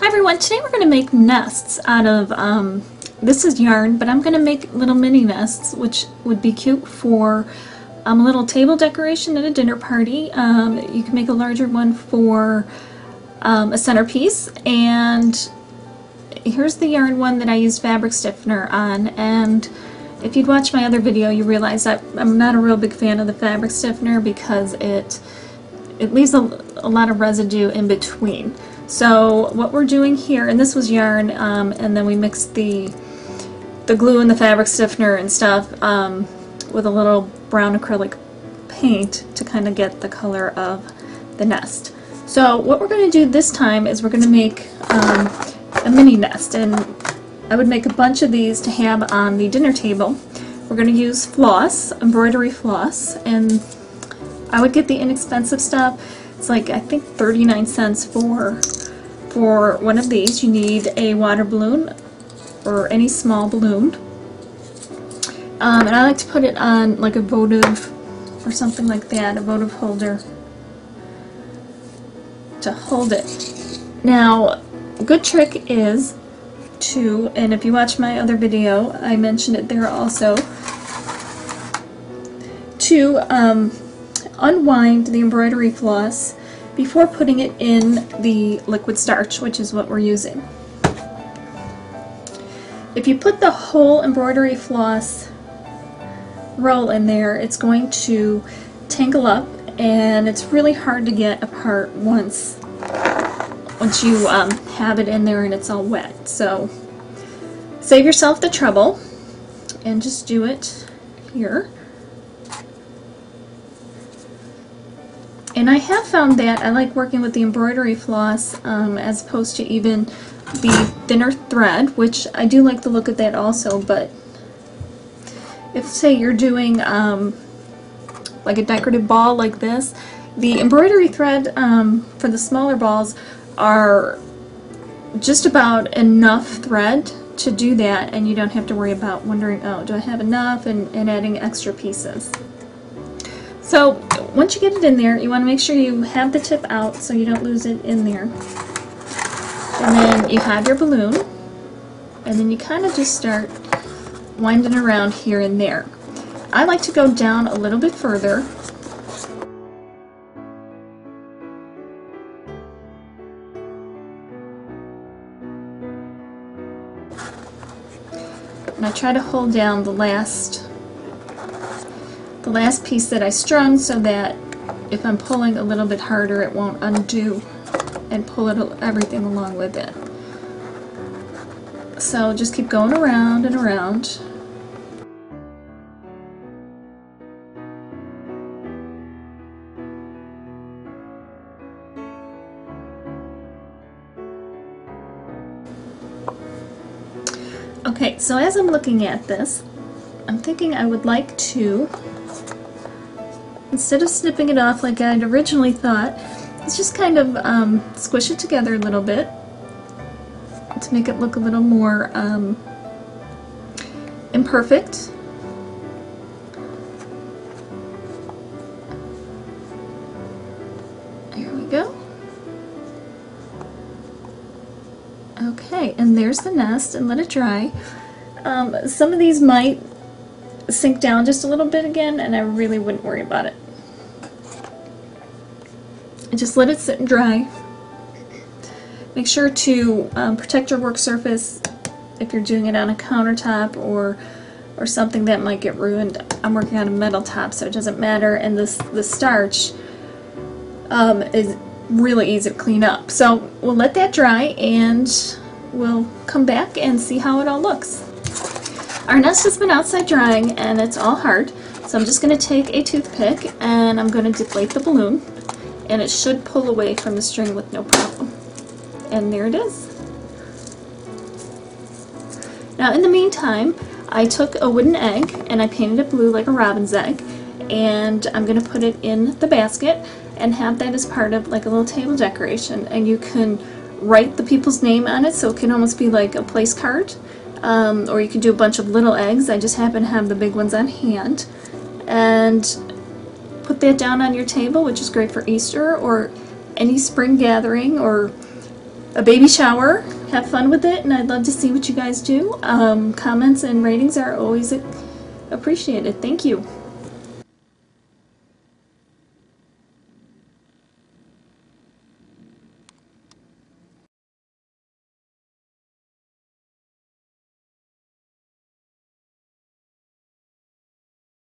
Hi everyone, today we're going to make nests out of, this is yarn, but I'm going to make little mini nests, which would be cute for a little table decoration at a dinner party. You can make a larger one for a centerpiece, and here's the yarn one that I used fabric stiffener on. And if you'd watched my other video, you realize that I'm not a real big fan of the fabric stiffener because it leaves a lot of residue in between. So what we're doing here, and this was yarn, and then we mixed the glue and the fabric stiffener and stuff with a little brown acrylic paint to kind of get the color of the nest. So what we're going to do this time is we're going to make a mini nest, and I would make a bunch of these to have on the dinner table. We're going to use floss, embroidery floss, and I would get the inexpensive stuff. It's like, I think, 39 cents for one of these. You need a water balloon or any small balloon. And I like to put it on like a votive or something like that, a votive holder to hold it. Now, a good trick is to, and if you watch my other video, I mentioned it there also, to unwind the embroidery floss before putting it in the liquid starch, which is what we're using. If you put the whole embroidery floss roll in there, it's going to tangle up, and it's really hard to get apart once you have it in there and it's all wet. So save yourself the trouble and just do it here. And I have found that I like working with the embroidery floss as opposed to even the thinner thread, which I do like the look of that also. But if, say, you're doing like a decorative ball like this, the embroidery thread for the smaller balls are just about enough thread to do that, and you don't have to worry about wondering, oh, do I have enough, and adding extra pieces. So once you get it in there, you want to make sure you have the tip out so you don't lose it in there. And then you have your balloon, and then you kind of just start winding around here and there. I like to go down a little bit further. And I try to hold down the last piece that I strung so that if I'm pulling a little bit harder, it won't undo and pull everything along with it. So just keep going around and around. Okay, so as I'm looking at this, I'm thinking I would like to, instead of snipping it off like I'd originally thought, let's just kind of squish it together a little bit to make it look a little more imperfect. There we go. Okay, and there's the nest, and let it dry. Some of these might sink down just a little bit again, and I really wouldn't worry about it. Just let it sit and dry. Make sure to protect your work surface if you're doing it on a countertop or something that might get ruined. I'm working on a metal top, so it doesn't matter, and the starch is really easy to clean up. So we'll let that dry, and we'll come back and see how it all looks. Our nest has been outside drying, and it's all hard, so I'm just going to take a toothpick and I'm going to deflate the balloon, and it should pull away from the string with no problem. And there it is. Now in the meantime, I took a wooden egg and I painted it blue like a robin's egg, and I'm going to put it in the basket and have that as part of like a little table decoration. And you can write the people's name on it, so it can almost be like a place card, or you can do a bunch of little eggs. I just happen to have the big ones on hand, and put that down on your table, which is great for Easter or any spring gathering, or a baby shower. Have fun with it, and I'd love to see what you guys do. Comments and ratings are always appreciated. Thank you.